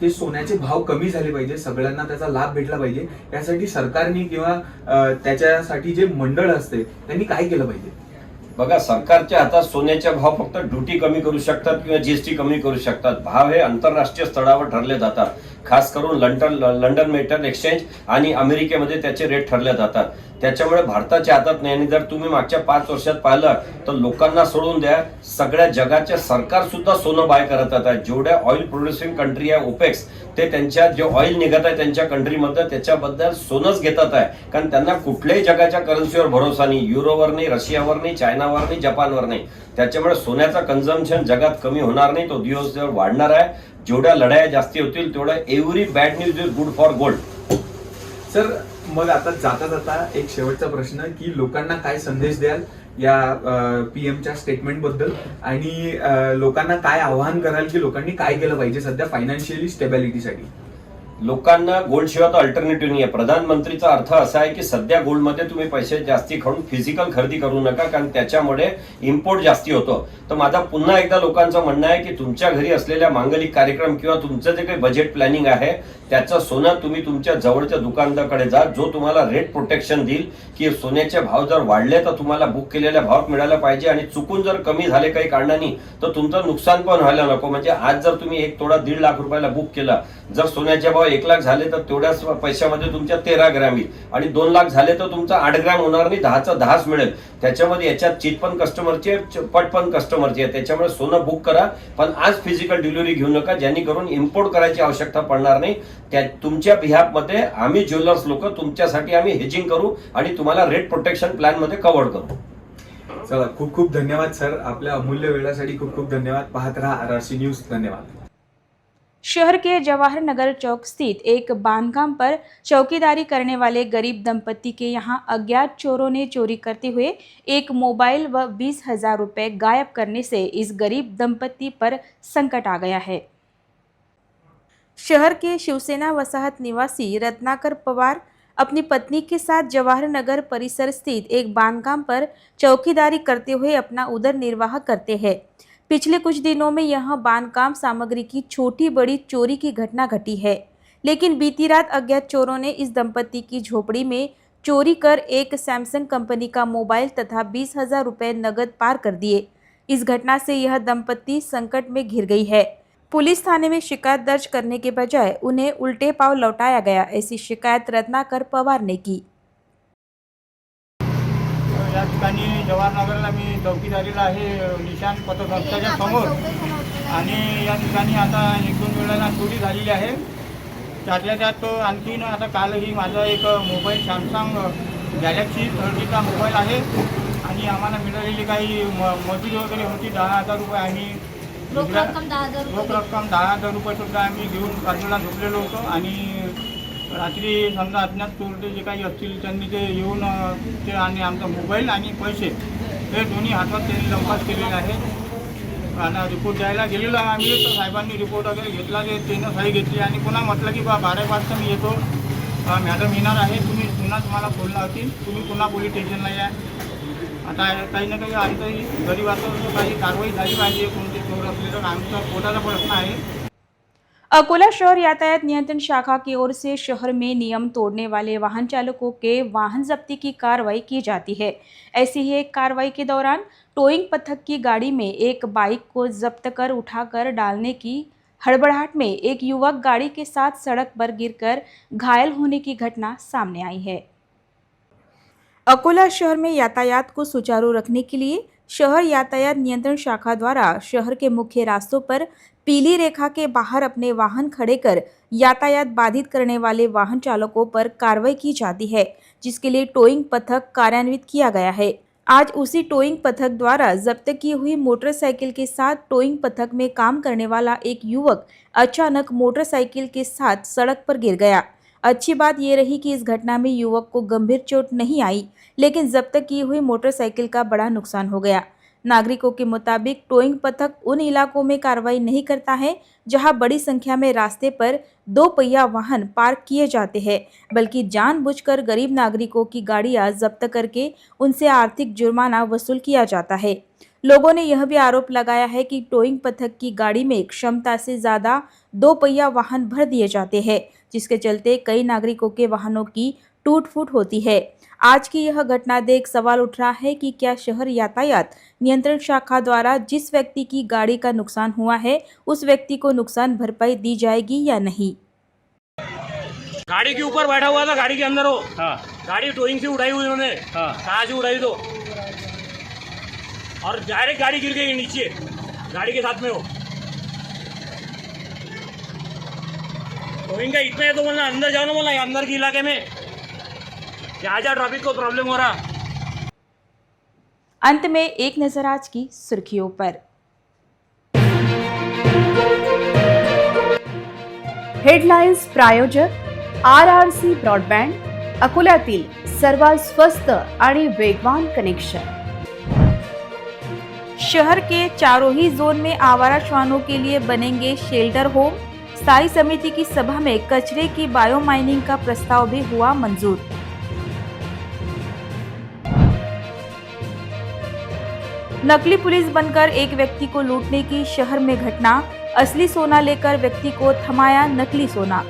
ते सोन्याचे भाव कमी झाले पाहिजे, सगळ्यांना त्याचा लाभ भेटला पाहिजे, यासाठी सरकारने किंवा त्याच्यासाठी जे मंडळ असते त्यांनी काय केलं पाहिजे? बघा, सरकारच्या हातात सोन्याचे भाव फक्त ड्युटी कमी करू शकतात किंवा जीएसटी कमी करू शकतात. भाव हे आंतरराष्ट्रीय स्तरावर ठरले जातात. खास करून लंडन मेटल एक्सचेंज आणि अमेरिकेमध्ये त्याचे रेट ठरले जातात. त्याच्यामुळे भारताच्या हातात नाही. आणि जर तुम्ही मागच्या 5 वर्षात पाहिलं तर लोकांना सोडून द्या, सगळ्या जगाचे सरकार सुद्धा सोनं बाय करत आहेत. जेवढ्या ऑइल प्रोड्युसिंग कंट्री आहे ओपेक्स, ते त्यांच्या जे ऑइल निघत आहे त्यांच्या कंट्रीमध्ये त्याच्याबद्दल सोनंच घेतात आहे. कारण त्यांना कुठल्याही जगाच्या करन्सीवर भरोसा नाही, युरोवर नाही, रशियावर नाही, चायनावर नाही, जपानवर नाही. त्याच्यामुळे सोन्याचा कन्झम्पशन जगात कमी होणार नाही, तो दिवस वाढणार आहे. जेवढ्या लढाया जास्ती होतील तेवढ्या every bad news is good for gold. Sir मग आता जाता जाता एक शेवटचा प्रश्न की लोकांना काय संदेश द्याल या पीएमच्या स्टेटमेंट बद्दल आणि लोकांना काय आवाहन कराल की लोकांनी काय केलं पाहिजे सध्या फायनान्शियली स्टेबिलिटीसाठी? लोकांना गोल्ड शिवाय तर अल्टरनेटिव्ह नाही आहे. प्रधानमंत्रीचा अर्थ असा आहे की सध्या गोल्डमध्ये तुम्ही पैसे जास्ती खाऊन फिजिकल खरेदी करू नका, कारण त्याच्यामुळे इम्पोर्ट जास्ती होतो. तर माझा पुन्हा एकदा लोकांचं म्हणणं आहे की तुमच्या घरी असलेल्या मांगलिक कार्यक्रम किंवा तुमचं जे काही बजेट प्लॅनिंग आहे त्याचं सोनं तुम्ही तुमच्या जवळच्या दुकानदाराकडे जा, जो तुम्हाला रेट प्रोटेक्शन देईल की सोन्याचे भाव जर वाढले तर तुम्हाला बुक केलेल्या भावात मिळायला पाहिजे आणि चुकून जर कमी झाले काही कारणाने तर तुमचं नुकसान पण व्हायला नको. म्हणजे आज जर तुम्ही 1 तोळा 1.5 लाख रुपयाला बुक केला, जर सोन्याचे भाव 1 लाख झाले तर तेवढ्याच पैशामध्ये तुमच्या 13 ग्रॅम येईल आणि 2 लाख झाले तर तुमचा 8 ग्रॅम होणार नाही, 10चा 10च मिळेल. त्याच्यामध्ये याच्यात चीट पण कस्टमरची आहे, पट पण कस्टमरची आहे. त्याच्यामुळे सोनं बुक करा, पण आज फिजिकल डिलिव्हरी घेऊ नका, जेणेकरून इम्पोर्ट करायची आवश्यकता पडणार नाही. त्या तुमच्या बिहाफमध्ये आम्ही ज्वेलर्स लोक तुमच्यासाठी आम्ही हेजिंग करू आणि तुम्हाला रेट प्रोटेक्शन प्लॅन मध्ये कव्हर करू. चला, खूप खूप धन्यवाद सर, आपल्या अमूल्य वेळासाठी खूप खूप धन्यवाद. पाहत रहा RRC न्यूज. धन्यवाद. शहर के जवाहर नगर चौक स्थित एक बांधकाम पर चौकीदारी करने वाले गरीब दंपति के यहां अज्ञात चोरों ने चोरी करते हुए एक मोबाइल व 20,000 रुपये गायब करने से इस गरीब दंपति पर संकट आ गया है। शहर के शिवसेना वसाहत निवासी रत्नाकर पवार अपनी पत्नी के साथ जवाहर नगर परिसर स्थित एक बांधकाम पर चौकीदारी करते हुए अपना उदर निर्वाह करते हैं। पिछले कुछ दिनों में यहां बांधकाम सामग्री की छोटी बड़ी चोरी की घटना घटी है, लेकिन बीती रात अज्ञात चोरों ने इस दंपति की झोपड़ी में चोरी कर एक सैमसंग कंपनी का मोबाइल तथा 20,000 रुपये नगद पार कर दिए। इस घटना से यह दंपति संकट में घिर गई है। पुलिस थाने में शिकायत दर्ज करने के बजाय उन्हें उल्टे पांव लौटाया गया, ऐसी शिकायत रत्नाकर पवार ने की। या ठिकाणी जवाहरनगरला मी चौकीदारीला आहे, निशान पतसंस्थेच्या समोर, आणि या ठिकाणी आता 1-2 वेळेला चोरी झालेली आहे। त्यातल्या त्यात आणखीन आता कालही माझा एक मोबाईल सॅमसंग गॅलेक्सी 30 चा मोबाईल आहे आणि आम्हाला मिळालेली काही मजुरी वगैरे होती 10,000 रुपये। आम्ही रोख रक्कम 10,000 रुपये सुद्धा आम्ही घेऊन बाजूला झोपलेलो होतो आणि रात्री समजा अज्ञात चोरटे जे काही असतील त्यांनी ते येऊन ते आणि आमचा मोबाईल आणि पैसे हे दोन्ही हातात त्यांनी लंपास केलेले आहेत। आणि रिपोर्ट द्यायला गेलेलो आम्ही, तर साहेबांनी रिपोर्ट वगैरे घेतला, ते त्यानं सही घेतली आणि पुन्हा म्हटलं की 12 वाजता मी येतो, मॅडम येणार आहे, तुम्ही पुन्हा तुम्हाला बोलणं होतील, तुम्ही पुन्हा पोलीस स्टेशनला या। आता काही ना काही आमचंही गरिबाचं काही कारवाई झाली पाहिजे, कोणते चोर असले तर आमचा पोटाचा प्रश्न है। अकोला शहर यातायात नियंत्रण शाखा की ओर से शहर में नियम तोड़ने वाले वाहन चालकों के वाहन जब्ती की कार्रवाई की जाती है। ऐसी ही एक कार्रवाई के दौरान टोइंग पथक की गाड़ी में एक बाइक को जब्त कर उठाकर डालने की हड़बड़ाहट में एक युवक गाड़ी के साथ सड़क पर गिरकर घायल होने की घटना सामने आई है। अकोला शहर में यातायात को सुचारू रखने के लिए शहर यातायात नियंत्रण शाखा द्वारा शहर के मुख्य रास्तों पर पीली रेखा के बाहर अपने वाहन खड़े कर यातायात बाधित करने वाले वाहन चालकों पर कार्रवाई की जाती है, जिसके लिए टोइंग पथक कार्यान्वित किया गया है। आज उसी टोइंग पथक द्वारा जब्त की हुई मोटरसाइकिल के साथ टोइंग पथक में काम करने वाला एक युवक अचानक मोटरसाइकिल के साथ सड़क पर गिर गया। अच्छी बात यह रही कि इस घटना में युवक को गंभीर चोट नहीं आई, लेकिन जब्त की हुई मोटरसाइकिल का बड़ा नुकसान हो गया। नागरिकों के मुताबिक टोइंग पथक उन इलाकों में कार्रवाई नहीं करता है जहां बड़ी संख्या में रास्ते पर 2 पहिया वाहन पार्क किए जाते हैं, बल्कि जानबूझकर गरीब नागरिकों की गाड़ियां जब्त करके उनसे आर्थिक जुर्माना वसूल किया जाता है। लोगों ने यह भी आरोप लगाया है कि टोइंग पथक की गाड़ी में क्षमता से ज़्यादा 2 पहिया वाहन भर दिए जाते हैं, जिसके चलते कई नागरिकों के वाहनों की टूट फूट होती है। आज की यह घटना देख सवाल उठ रहा है कि क्या शहर यातायात नियंत्रण शाखा द्वारा जिस व्यक्ति की गाड़ी का नुकसान हुआ है उस व्यक्ति को नुकसान भरपाई दी जाएगी या नहीं। गाड़ी के ऊपर बैठा हुआ था, गाड़ी के अंदर हो। हाँ। गाड़ी टोइंग से उड़ाई हुई उन्होंने। हाँ। कहाँ से उड़ाई तो, और डायरेक्ट गाड़ी गिर गई नीचे, गाड़ी के साथ में हो। टोइंग का इतना है तो बोलना अंदर जाओ ना, बोलना अंदर के इलाके में क्या ट्रैफिक को प्रॉब्लम हो रहा। अंत में एक नजर आज की सुर्खियों पर। हेडलाईन्स प्रायोजक RRC ब्रॉडबँड, अकोल्यातील सर्वात स्वस्त आणि वेगवान कनेक्शन। शहर के चारों ही जोन में आवारा श्वानों के लिए बनेंगे शेल्टर होम। स्थायी समिति की सभा में कचरे की बायो माइनिंग का प्रस्ताव भी हुआ मंजूर। नकली पुलिस बनकर एक व्यक्ति को लूटने की शहर में घटना, असली सोना लेकर व्यक्ति को थमाया नकली सोना।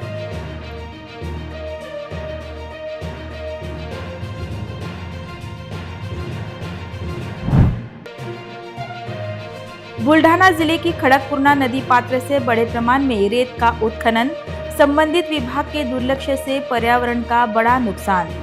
बुल्ढाना जिले की खड़कपुरना नदी पात्र से बड़े प्रमाण में रेत का उत्खनन, संबंधित विभाग के दुर्लक्ष्य से पर्यावरण का बड़ा नुकसान।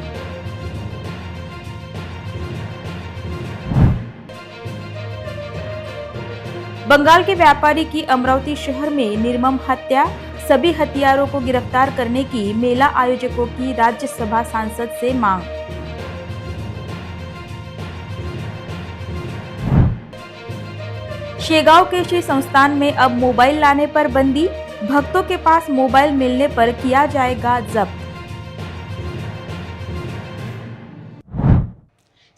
बंगाल के व्यापारी की अमरावती शहर में निर्मम हत्या, सभी हत्यारों को गिरफ्तार करने की मेला आयोजकों की राज्यसभा सांसद से मांग। शेगांव के श्री संस्थान में अब मोबाइल लाने पर बंदी, भक्तों के पास मोबाइल मिलने पर किया जाएगा जब्त।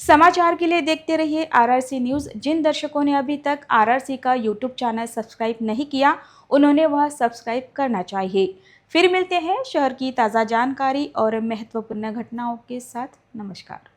समाचार के लिए देखते रहिए RRC न्यूज़। जिन दर्शकों ने अभी तक RRC का YouTube चैनल सब्सक्राइब नहीं किया, उन्होंने वह सब्सक्राइब करना चाहिए। फिर मिलते हैं शहर की ताज़ा जानकारी और महत्वपूर्ण घटनाओं के साथ। नमस्कार।